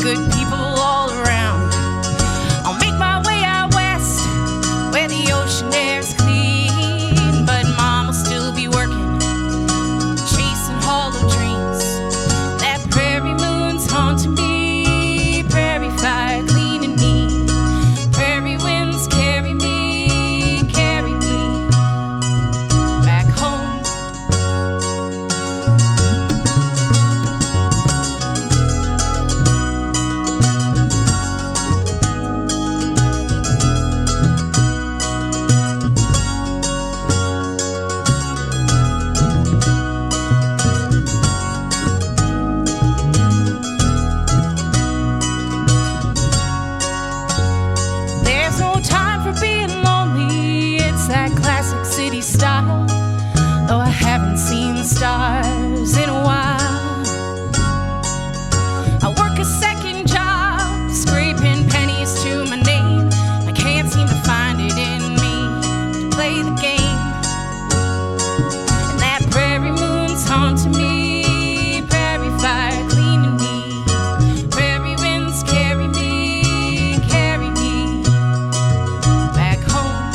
good people all around. I'll make my way out west, where the ocean air's clean, but Mom will still be working, chasing hollow dreams. That prairie moon's haunting me, prairie fire cleaning me, prairie winds carry me back home. There's no time for being lonely, it's that classic city style, though I haven't seen the stars in a while. I work a second job, scraping pennies to my name. I can't seem to find it in me to play the game. And that prairie moon's haunting me, prairie fire cleaning me, prairie winds carry me back home.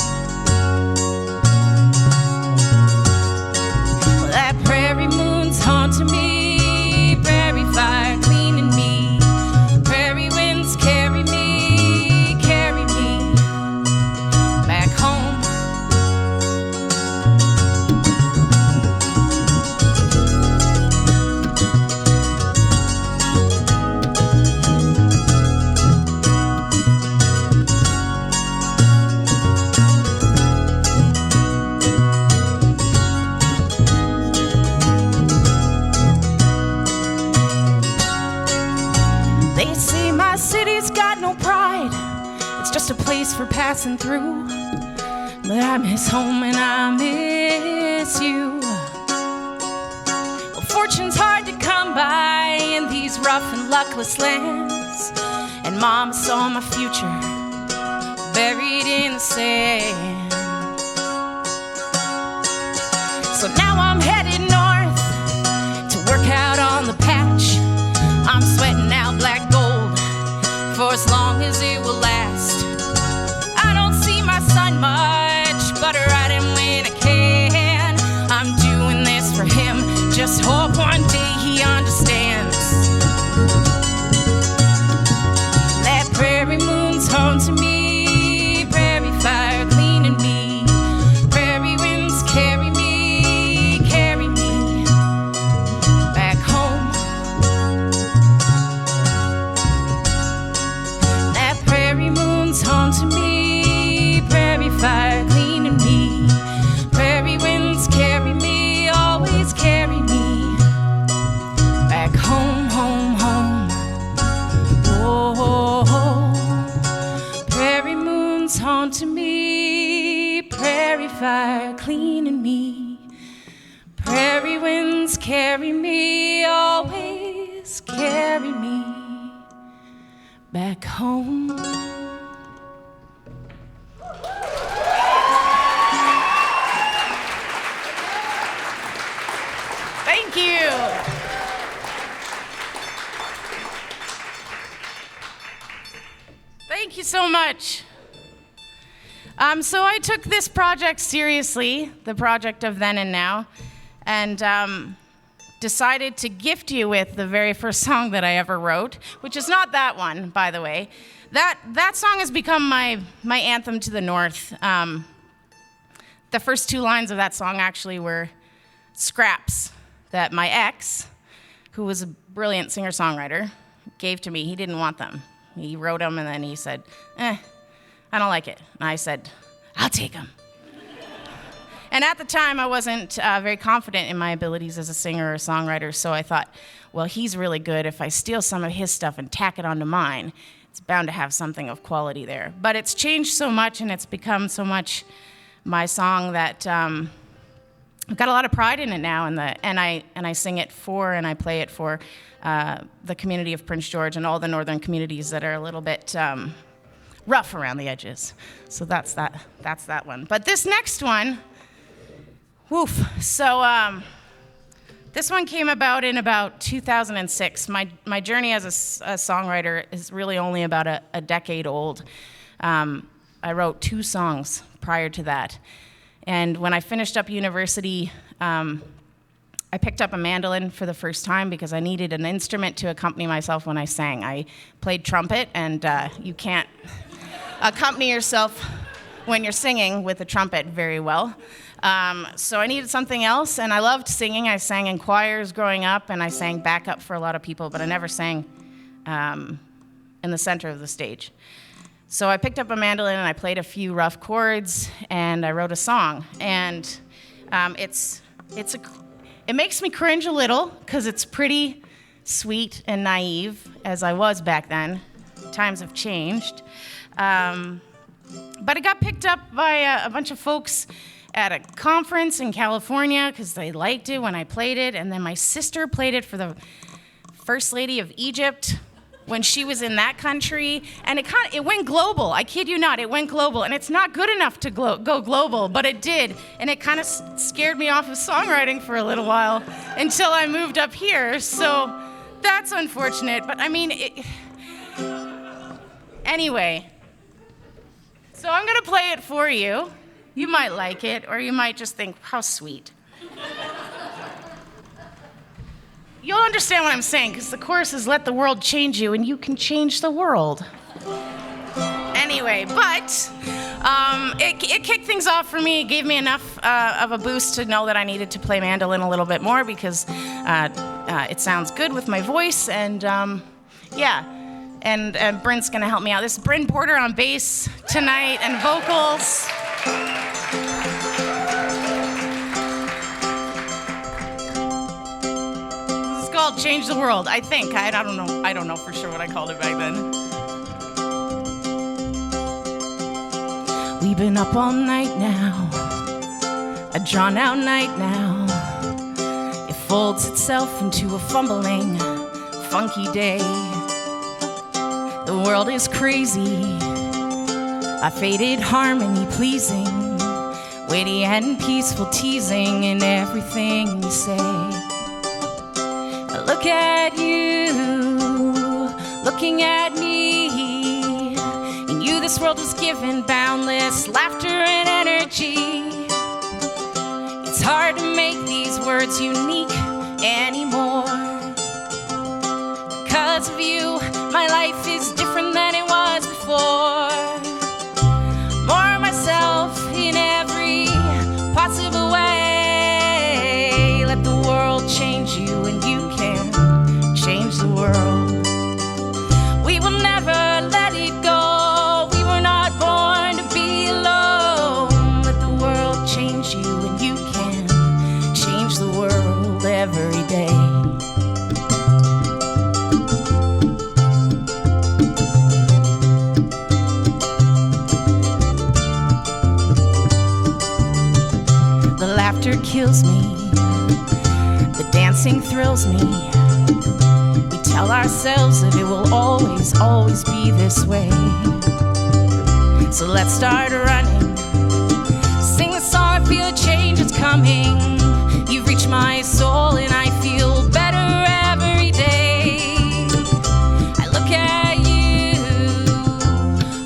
Well, that prairie moon's haunting me, prairie fire cleaning me, prairie winds carry me back home. They say my city's got no pride, it's just a place for passing through. But I miss home and I miss you. Well, fortune's hard to come by in these rough and luckless lands, and Mama saw my future buried in the sand. So now I'm headed north to work out on the patch. I'm sweating out black gold for as long as it will last. I don't see my son much, but I ride him when I can. I'm doing this for him, just hope one day he understands. That prairie moon's haunting me, prairie fire cleaning me, prairie winds carry me back home. That prairie moon's haunting me, prairie fire cleaning me, prairie winds carry me, always carry me back home, home, home. Oh, prairie moon's haunting me, prairie fire cleaning me, prairie winds carry me, always carry me back home. Thank you. Thank you so much. So I took this project seriously, the project of Then and Now, and decided to gift you with the very first song that I ever wrote, which is not that one, by the way. That song has become my anthem to the North. The first two lines of that song actually were scraps that my ex, who was a brilliant singer-songwriter, gave to me. He didn't want them. He wrote them, and then he said, I don't like it. And I said, I'll take them. And at the time, I wasn't very confident in my abilities as a singer or a songwriter, so I thought, well, he's really good. If I steal some of his stuff and tack it onto mine, it's bound to have something of quality there. But it's changed so much, and it's become so much my song that I've got a lot of pride in it now, and I sing it for and I play it for the community of Prince George and all the northern communities that are a little bit rough around the edges. So that's that one. But this next one, woof. So This one came about in about 2006. My journey as a songwriter is really only about a decade old. I wrote 2 songs prior to that. And when I finished up university, I picked up a mandolin for the first time because I needed an instrument to accompany myself when I sang. I played trumpet, and you can't accompany yourself when you're singing with a trumpet very well. So I needed something else, and I loved singing. I sang in choirs growing up, and I sang backup for a lot of people, but I never sang in the center of the stage. So I picked up a mandolin, and I played a few rough chords, and I wrote a song. And it makes me cringe a little, because it's pretty sweet and naive, as I was back then. Times have changed. But it got picked up by a bunch of folks at a conference in California because they liked it when I played it. And then my sister played it for the First Lady of Egypt when she was in that country. And it went global. I kid you not, it went global. And it's not good enough to go global, but it did. And it kind of scared me off of songwriting for a little while until I moved up here. So that's unfortunate. But I mean, anyway. So I'm going to play it for you. You might like it, or you might just think, how sweet. You'll understand what I'm saying, because the chorus is let the world change you, and you can change the world. Anyway, but it kicked things off for me. It gave me enough of a boost to know that I needed to play mandolin a little bit more, because it sounds good with my voice, and yeah. And Brin's gonna help me out. This is Brin Porter on bass tonight and vocals. This is called Change the World, I think. I don't know. I don't know for sure what I called it back then. We've been up all night now, a drawn out night now. It folds itself into a fumbling, funky day. The world is crazy, a faded harmony pleasing, witty and peaceful teasing in everything you say. Look at you, looking at me. In you this world was given boundless laughter and energy. It's hard to make these words unique anymore. Because of you, my life is different than it was before. More myself in every possible way. Let the world change you, and you can change the world. We will never let it go. We were not born to be alone. Let the world change you, and you can change the world every day. Laughter kills me, the dancing thrills me. We tell ourselves that it will always, always be this way. So let's start running, sing the song, I feel a change is coming. You've reached my soul and I feel better every day. I look at you,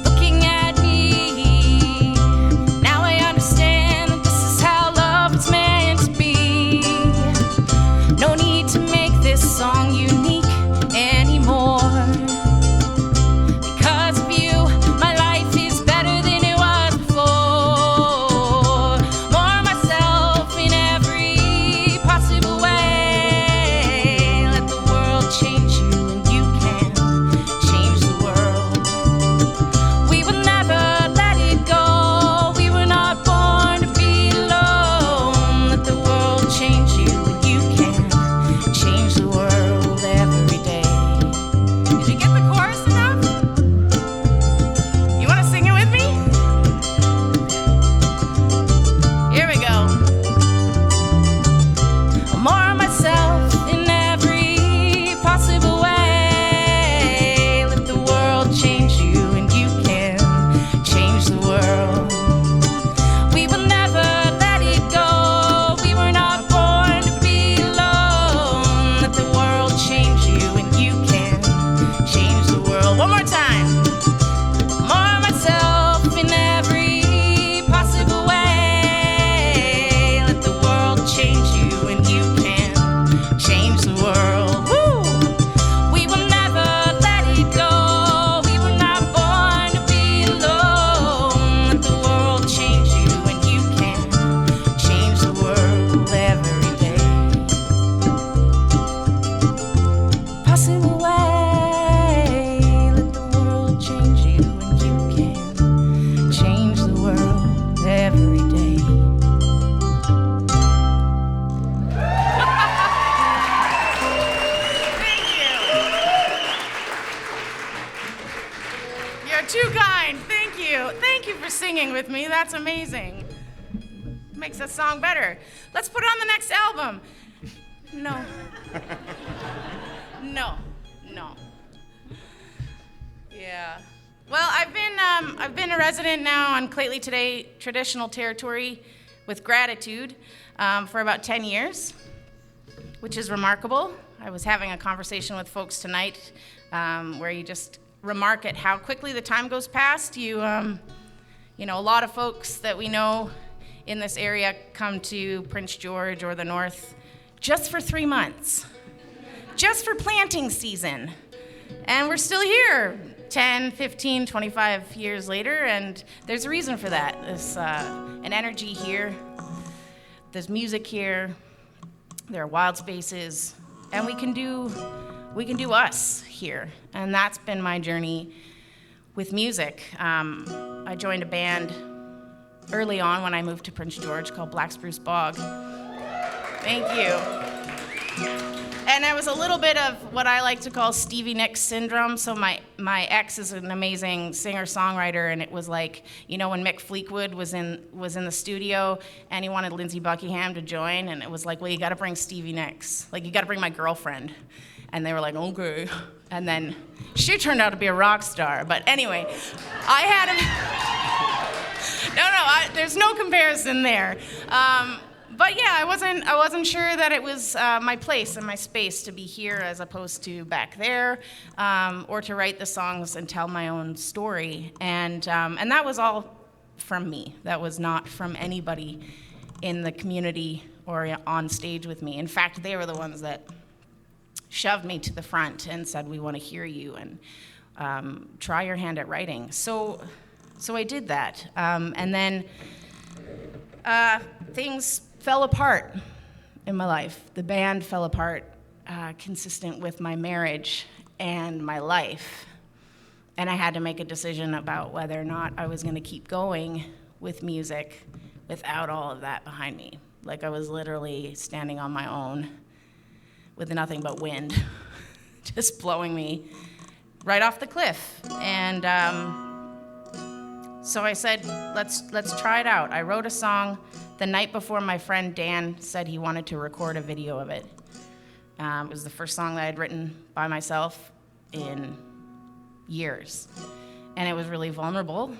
looking at me. Now I understand that this is how it's meant to be. No need to make this song unique anymore. Because of you, my life is better than it was before. More myself in Too kind. Thank you. Thank you for singing with me. That's amazing. Makes the song better. Let's put it on the next album. No. No. Yeah. Well, I've been a resident now on Lheidli T'enneh traditional territory with gratitude for about 10 years, which is remarkable. I was having a conversation with folks tonight where you just remark at how quickly the time goes past. You know, a lot of folks that we know in this area come to Prince George or the North just for 3 months, just for planting season. And we're still here 10, 15, 25 years later, and there's a reason for that. There's an energy here, there's music here, there are wild spaces, and we can do us here. And that's been my journey with music. I joined a band early on when I moved to Prince George called Black Spruce Bog. Thank you. And I was a little bit of what I like to call Stevie Nicks syndrome. So my ex is an amazing singer-songwriter, and it was like, you know, when Mick Fleetwood was in the studio and he wanted Lindsey Buckingham to join, and it was like, well, you got to bring Stevie Nicks. Like, you got to bring my girlfriend. And they were like, okay. And then she turned out to be a rock star. But anyway, I had him. There's no comparison there. But yeah, I wasn't sure that it was my place and my space to be here as opposed to back there, or to write the songs and tell my own story. And that was all from me. That was not from anybody in the community or on stage with me. In fact, they were the ones that shoved me to the front and said, we want to hear you and try your hand at writing. So I did that. And then things fell apart in my life. The band fell apart consistent with my marriage and my life. And I had to make a decision about whether or not I was going to keep going with music without all of that behind me. Like, I was literally standing on my own with nothing but wind just blowing me right off the cliff. And so I said, let's try it out. I wrote a song the night before my friend Dan said he wanted to record a video of it. It was the first song that I had written by myself in years. And it was really vulnerable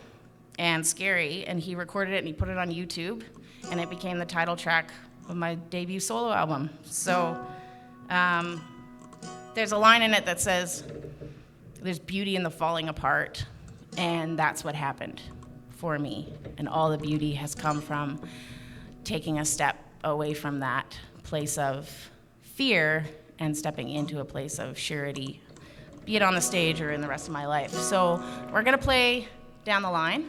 and scary, and he recorded it and he put it on YouTube, and it became the title track of my debut solo album. So there's a line in it that says, there's beauty in the falling apart, and that's what happened for me. And all the beauty has come from taking a step away from that place of fear and stepping into a place of surety, be it on the stage or in the rest of my life. So we're gonna play Down the Line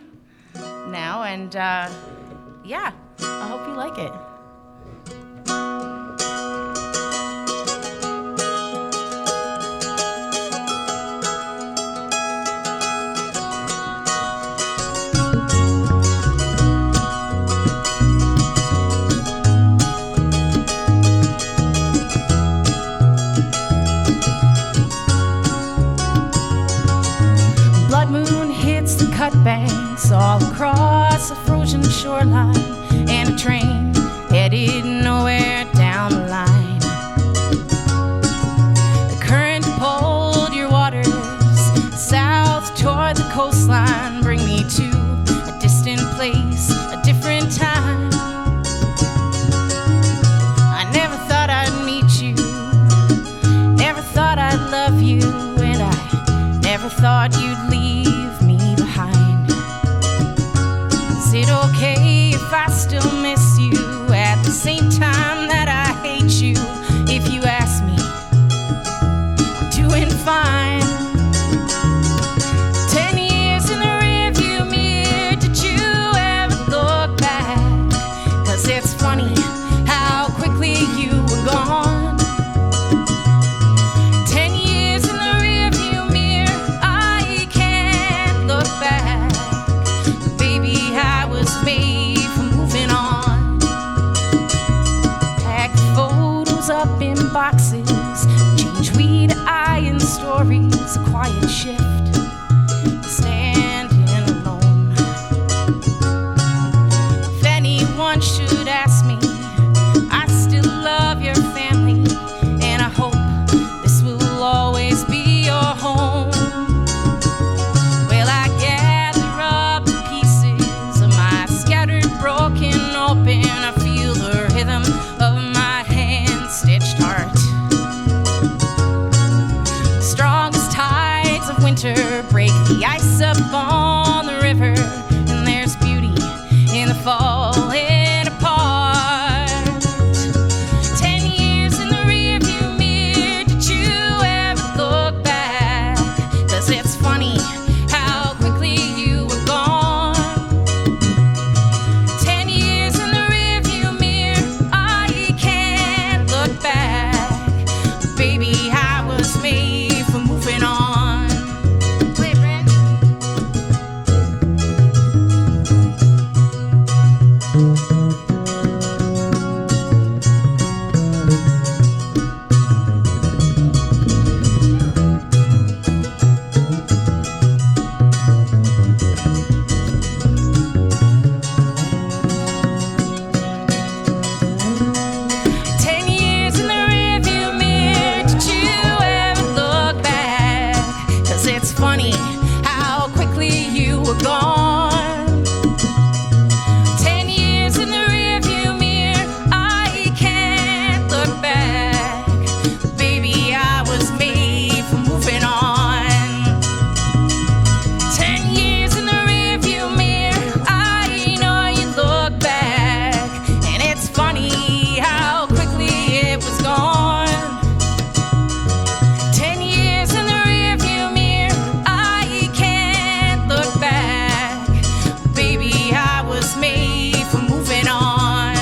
now, and yeah, I hope you like it. Banks all across a frozen shoreline, and a train headed nowhere down the line. The current pulled your waters south toward the coastline, bring me to a distant place, a different time. I never thought I'd meet you, never thought I'd love you, and I never thought you'd leave me behind. Is it okay if I still miss you at the same time that I hate you? If you ask me, I'm doing fine. 10 years in the rearview mirror, did you ever look back? 'Cause it's funny how quickly you were gone. 10 years in the rearview mirror, I can't winter, break the ice up on the river, and there's beauty in the falling apart. 10 years in the rearview mirror, did you ever look back? 'Cause it's funny how quickly you were gone. 10 years in the rearview mirror, I can't look back. Baby, I was made for moving on. Play it, Brin. 10 years in the rearview mirror, did you ever look back? 'Cause it's funny how quickly you were gone. 10 years in the rearview mirror, I can't look back. Baby, I was made for moving on. 10 years in the rearview mirror, I know you look back, and it's funny how quickly it was gone. 10 years in the rearview mirror, I can't look back. Baby, I was made for moving on.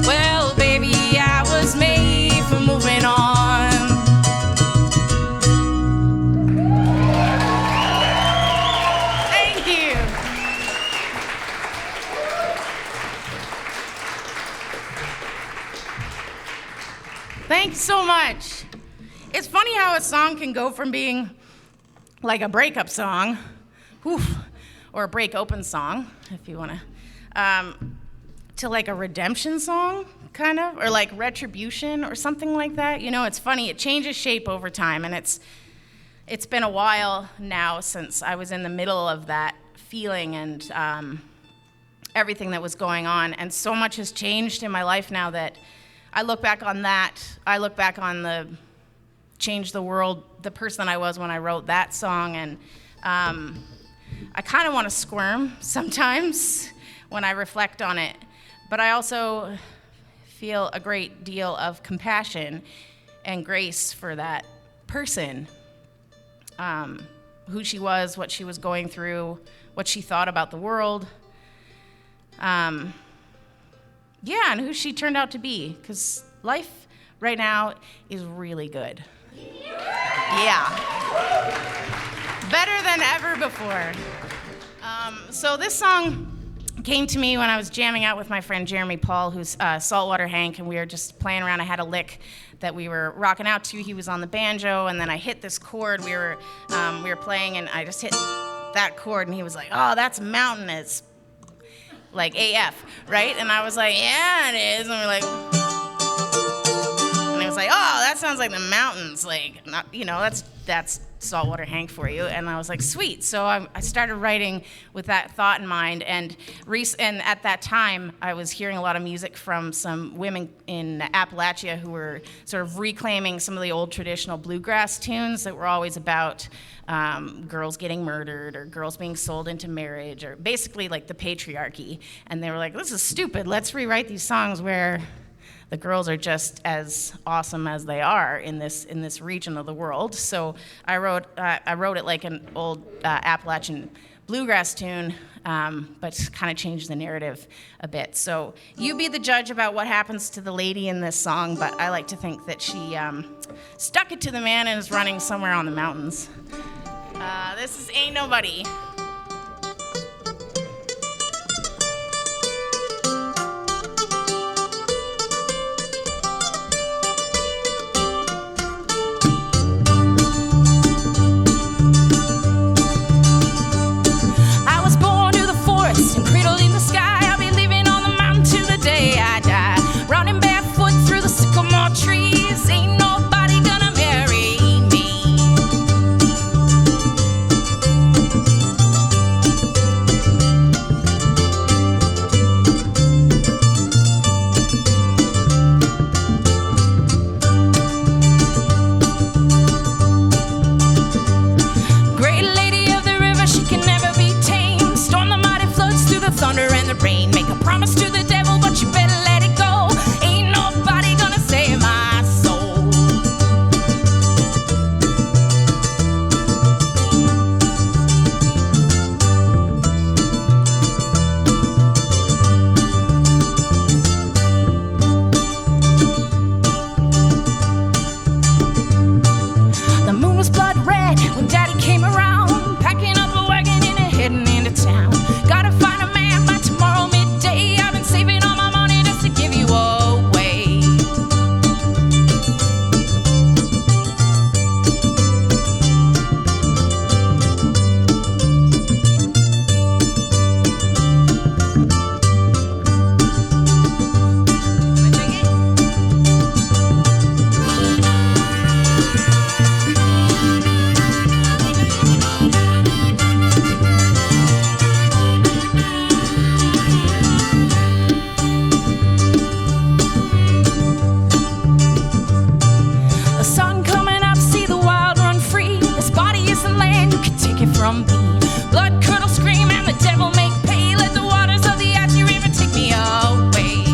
Well, baby, I was made for moving on. Thank you. Thanks so much. It's funny how a song can go from being like a breakup song, or a break open song, if you want to like a redemption song, kind of, or like retribution or something like that. You know, it's funny. It changes shape over time, and it's been a while now since I was in the middle of that feeling and everything that was going on, and so much has changed in my life now that I look back on that. I look back on the Change the World, the person I was when I wrote that song, and I kind of want to squirm sometimes when I reflect on it, but I also feel a great deal of compassion and grace for that person, who she was, what she was going through, what she thought about the world, and who she turned out to be, because life right now is really good. Yeah. Better than ever before. So this song came to me when I was jamming out with my friend Jeremy Paul, who's Saltwater Hank, and we were just playing around. I had a lick that we were rocking out to. He was on the banjo, and then I hit this chord. We were playing, and I just hit that chord, and he was like, "Oh, that's mountain. It's like AF, right?" And I was like, "Yeah, it is." And we're like, and he was like, "Oh, that sounds like the mountains, like, not, you know, that's Saltwater Hank for you." And I was like, "Sweet." So I started writing with that thought in mind, and at that time, I was hearing a lot of music from some women in Appalachia who were sort of reclaiming some of the old traditional bluegrass tunes that were always about girls getting murdered or girls being sold into marriage, or basically like the patriarchy. And they were like, "This is stupid. Let's rewrite these songs where the girls are just as awesome as they are in this region of the world." So I wrote it like an old Appalachian bluegrass tune, but kind of changed the narrative a bit. So you be the judge about what happens to the lady in this song, but I like to think that she stuck it to the man and is running somewhere on the mountains. This is Ain't Nobody. And cradled in the sky, I'll be living on the mountain till the day I die. Running barefoot through the sycamore trees, ain't nobody gonna marry me. Everybody came around, packing up a wagon and heading into town. Gotta find a man by tomorrow midday. I've been saving all my money just to give you away. From me, blood curdle scream and the devil make pay. Let the waters of the Yassi River take me away.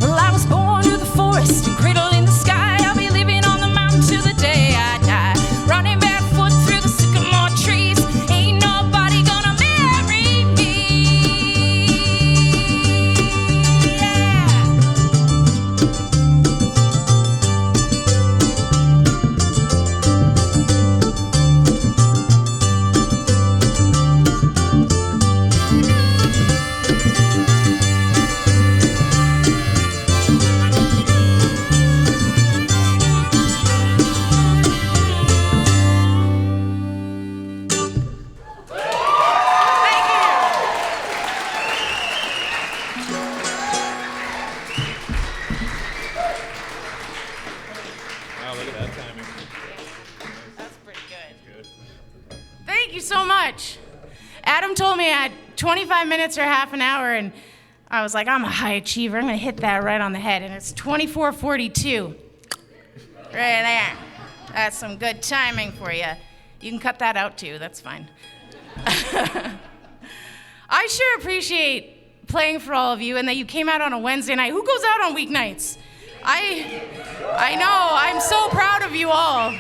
Well, I was born to the forest and cradled in the sky. I'll be living on the mountain till the day I die. Running barefoot through the sycamore trees. Ain't nobody gonna marry me. Yeah. Wow, look at that timing. That's pretty good. Thank you so much. Adam told me I had 25 minutes or half an hour, and I was like, I'm a high achiever. I'm going to hit that right on the head, and it's 24:42. Right there. That's some good timing for you. You can cut that out, too. That's fine. I sure appreciate playing for all of you and that you came out on a Wednesday night. Who goes out on weeknights? I know. I'm so proud of you all.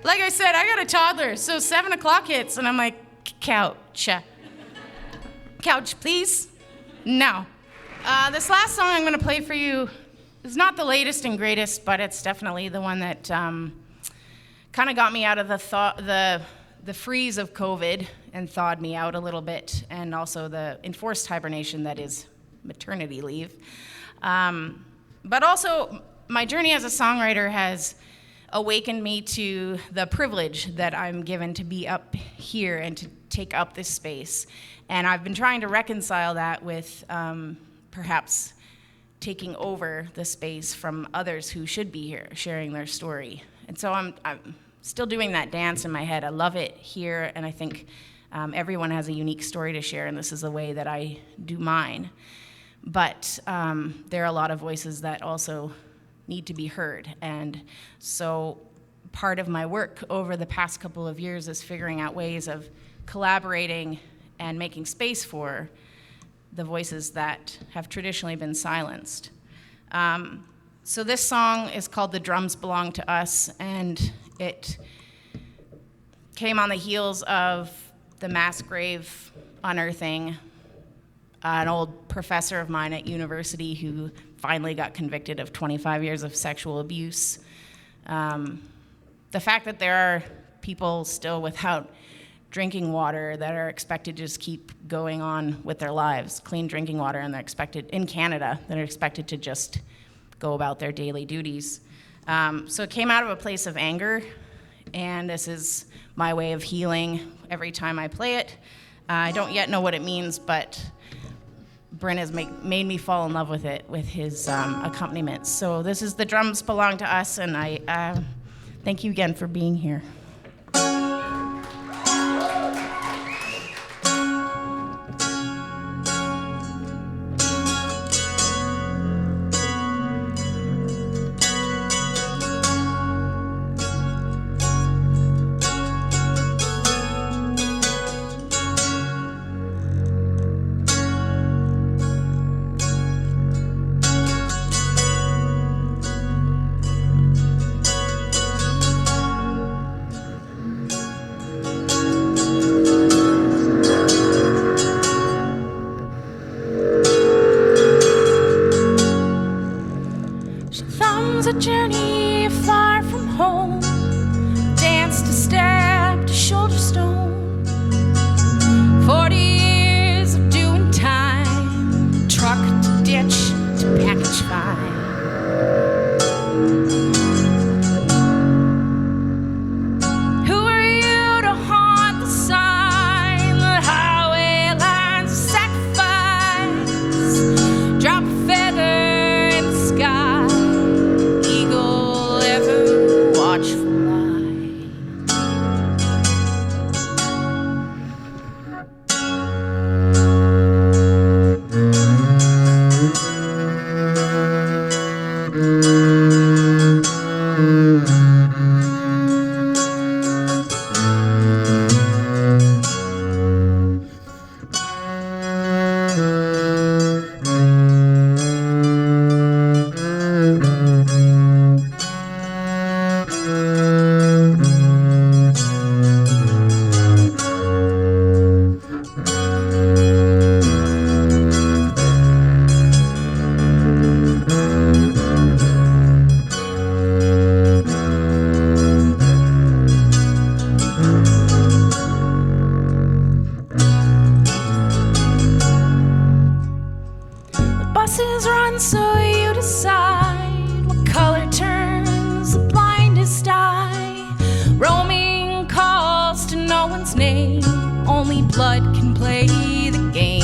Like I said, I got a toddler, so 7 o'clock hits, and I'm like, couch. Couch, please? No. This last song I'm going to play for you is not the latest and greatest, but it's definitely the one that kind of got me out of the freeze of COVID and thawed me out a little bit, and also the enforced hibernation that is maternity leave. But also, my journey as a songwriter has awakened me to the privilege that I'm given to be up here and to take up this space. And I've been trying to reconcile that with perhaps taking over the space from others who should be here, sharing their story. And so I'm still doing that dance in my head. I love it here, and I think everyone has a unique story to share, and this is the way that I do mine. But there are a lot of voices that also need to be heard. And so part of my work over the past couple of years is figuring out ways of collaborating and making space for the voices that have traditionally been silenced. So this song is called "The Drums Belong to Us," and it came on the heels of the mass grave unearthing an old professor of mine at university who finally got convicted of 25 years of sexual abuse. The fact that there are people still without drinking water that are expected to just keep going on with their lives, clean drinking water, and they're expected, in Canada, that are expected to just go about their daily duties. So it came out of a place of anger, and this is my way of healing every time I play it. I don't yet know what it means, but Brin has made me fall in love with it, with his accompaniments. So this is "The Drums Belong to Us," and I thank you again for being here. God's name. Only blood can play the game.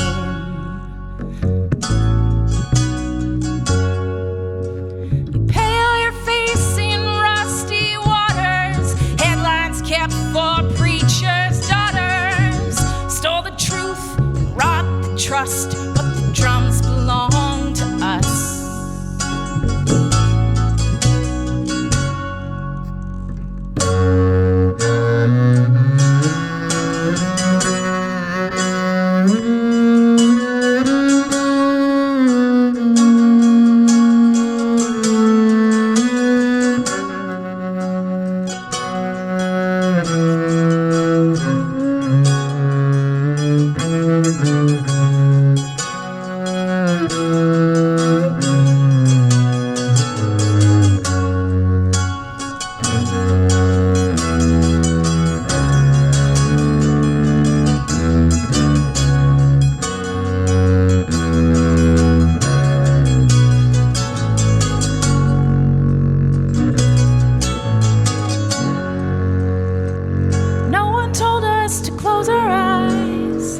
You pale your face in rusty waters, headlines kept for preachers' daughters. Stole the truth and robbed the trust, but the drums belong to us.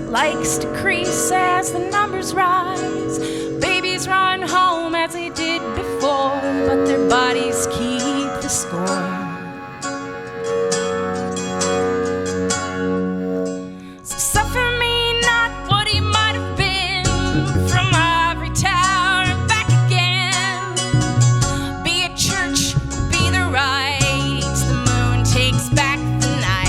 Likes decrease as the numbers rise. Babies run home as they did before, but their bodies keep the score. So suffer me not what he might have been, from ivory tower and back again. Be a church, be the right, the moon takes back the night.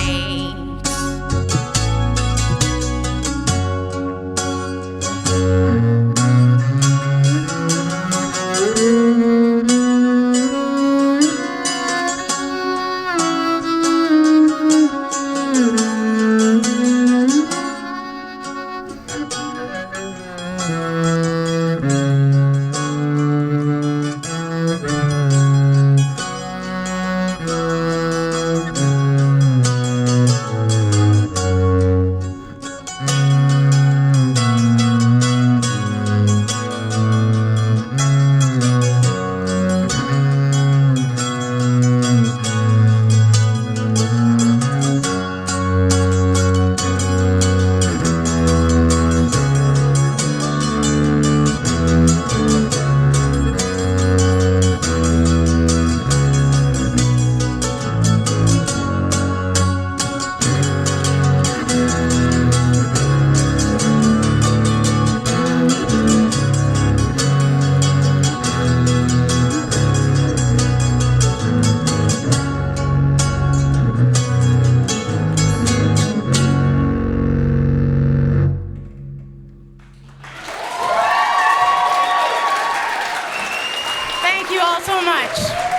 Thank you all so much.